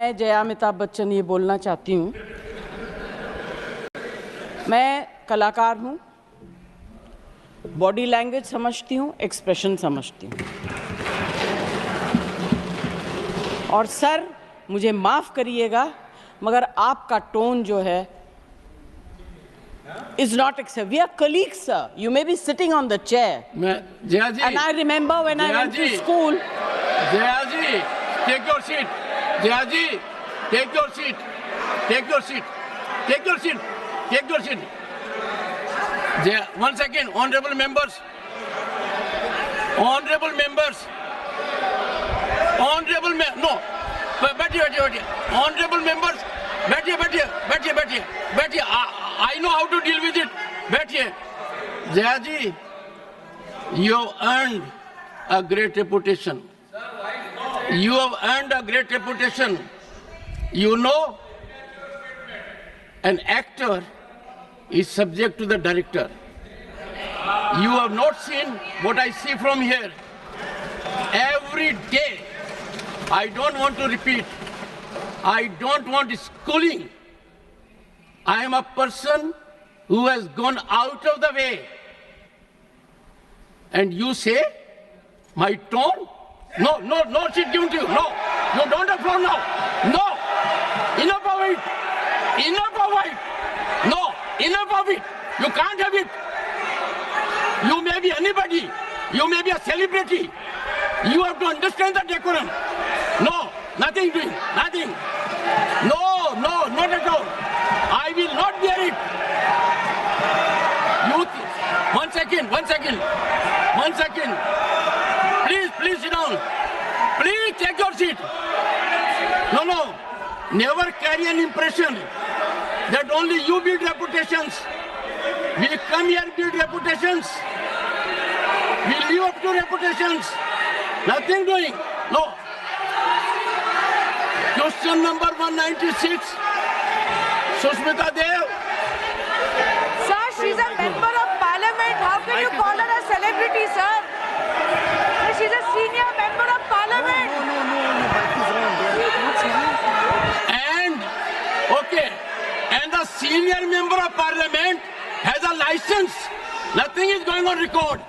मैं जया अमिताभ बच्चन ये बोलना चाहती हूँ। मैं कलाकार हूँ, बॉडी लैंग्वेज समझती हूँ, एक्सप्रेशन समझती हूँ। और सर मुझे माफ़ करिएगा मगर आपका टोन जो है is not acceptable. We are colleagues, sir. You may be sitting on the chair. Jaya ji. And I remember when I went to school. Jaya ji, take your seat. Jaya ji, take your seat. Take your seat. Take your seat. Take your seat. Jaya, 1 second, honorable members. Honorable members. Honorable no. बैठिए. Honorable members. बैठिए. I know how to deal with it. बैठिए. Jaya ji, you have earned a great reputation. You have earned a great reputation. You know, an actor is subject to the director. You have not seen what I see from here. Every day, I don't want to repeat. I don't want schooling. I am a person who has gone out of the way. And you say, my tone? No, she's given to you. No, you don't have floor now. No, enough of it. No, enough of it. You can't have it. You may be anybody. You may be a celebrity. You have to understand the decorum. No, nothing doing, nothing. No, not at all. I will not bear it. One second. Please sit down. Please take your seat. No. Never carry an impression that only you build reputations. We come here and build reputations. We live up to reputations. Nothing doing. No. Question number 196. Sushmita Dev. Sir, she's a member of parliament. How can you call her a celebrity, sir? She's a senior member of parliament. And the senior member of parliament has a license. Nothing is going on record.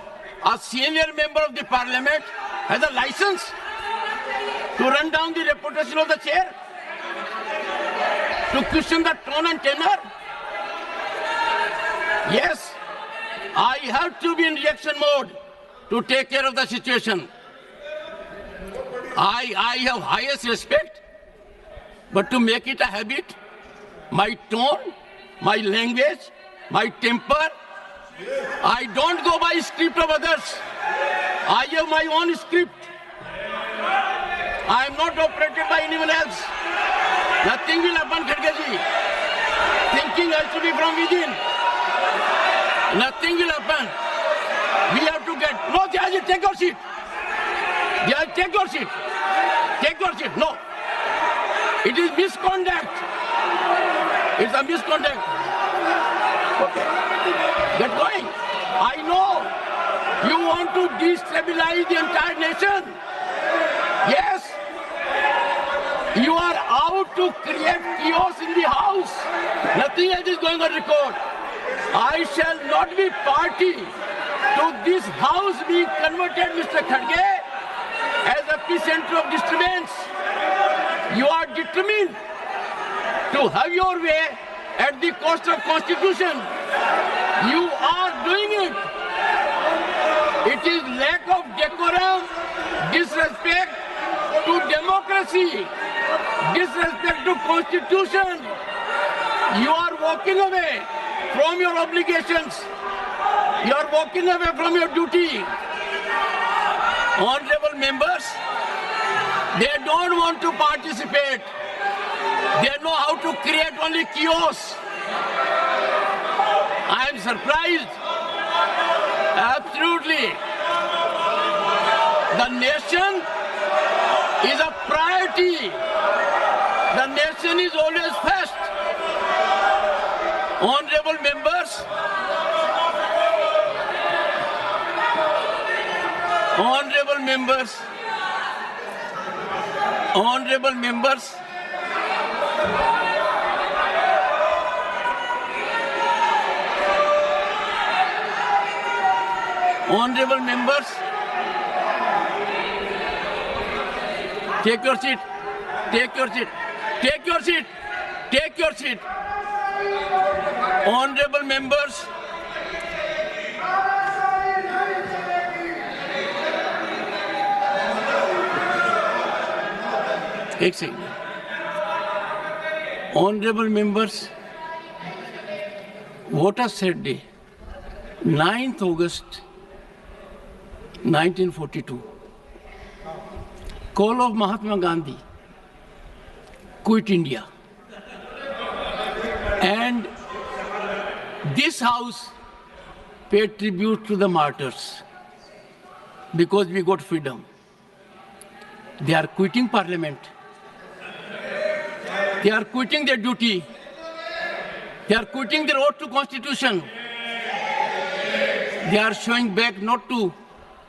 A senior member of the parliament has a license to run down the reputation of the chair, to question the tone and tenor. Yes, I have to be in reaction mode to take care of the situation. I have highest respect, but to make it a habit, my tone, my language, my temper, I don't go by script of others. I have my own script. I am not operated by anyone else. Nothing will happen, Khadge ji. Thinking has to be from within. Nothing will happen. We have to get... No, Jaya ji, take your seat. Jaya, take your seat. Take your seat. No. It is misconduct. It's a misconduct. Okay. Get going. I know you want to destabilize the entire nation. Yes. You are out to create chaos in the house. Nothing else is going on record. I shall not be party to this house being converted, Mr. Khadge, as a epicenter of disturbance. You are determined to have your way at the cost of Constitution. You are doing it. It is lack of decorum, disrespect to democracy, disrespect to Constitution. You are walking away from your obligations. You are walking away from your duty. Honorable members, they don't want to participate. They know how to create only chaos. I am surprised. Absolutely. The nation is a priority. The nation is always first. Honorable members, Honorable members, take your seat. Take your seat. Take your seat. Take your seat. Honorable members, एक second. Honorable members, what a sad day. 9th August 1942. Call of Mahatma Gandhi. Quit India. And this house paid tribute to the martyrs because we got freedom. They are quitting parliament. They are quitting their duty. They are quitting their oath to constitution. They are showing back not to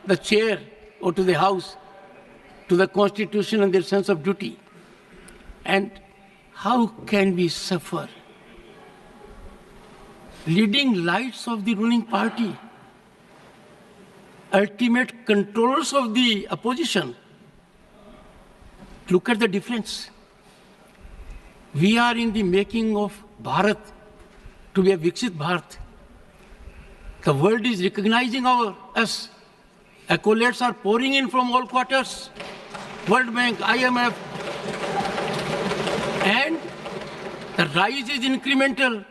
the chair or to the house, to the constitution and their sense of duty. And how can we suffer? Leading lights of the ruling party, ultimate controllers of the opposition. Look at the difference. We are in the making of Bharat to be a Viksit Bharat. The world is recognizing us. Accolades are pouring in from all quarters. World Bank, IMF. And the rise is incremental.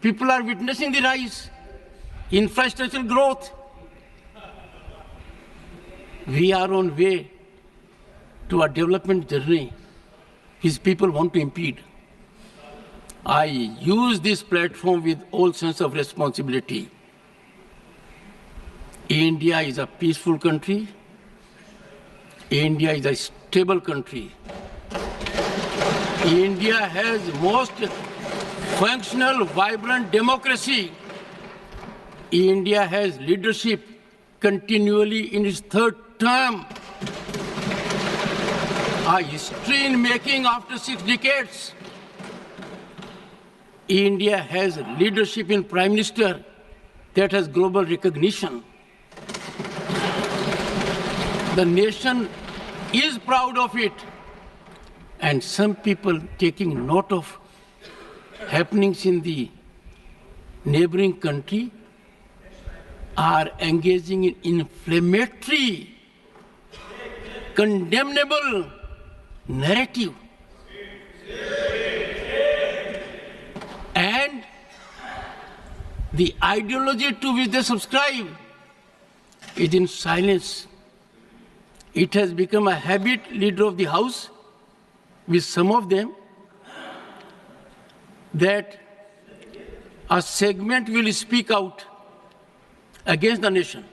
People are witnessing the rise. Infrastructural growth. We are on way to a development journey which people want to impede. I use this platform with all sense of responsibility. India is a peaceful country. India is a stable country. India has most functional, vibrant democracy. India has leadership continually in its third term. A history in making after 6 decades. India has leadership in Prime Minister that has global recognition. The nation is proud of it. And some people taking note of happenings in the neighboring country are engaging in inflammatory, condemnable narrative. And the ideology to which they subscribe is in silence. It has become a habit, leader of the House, with some of them, that a segment will speak out against the nation.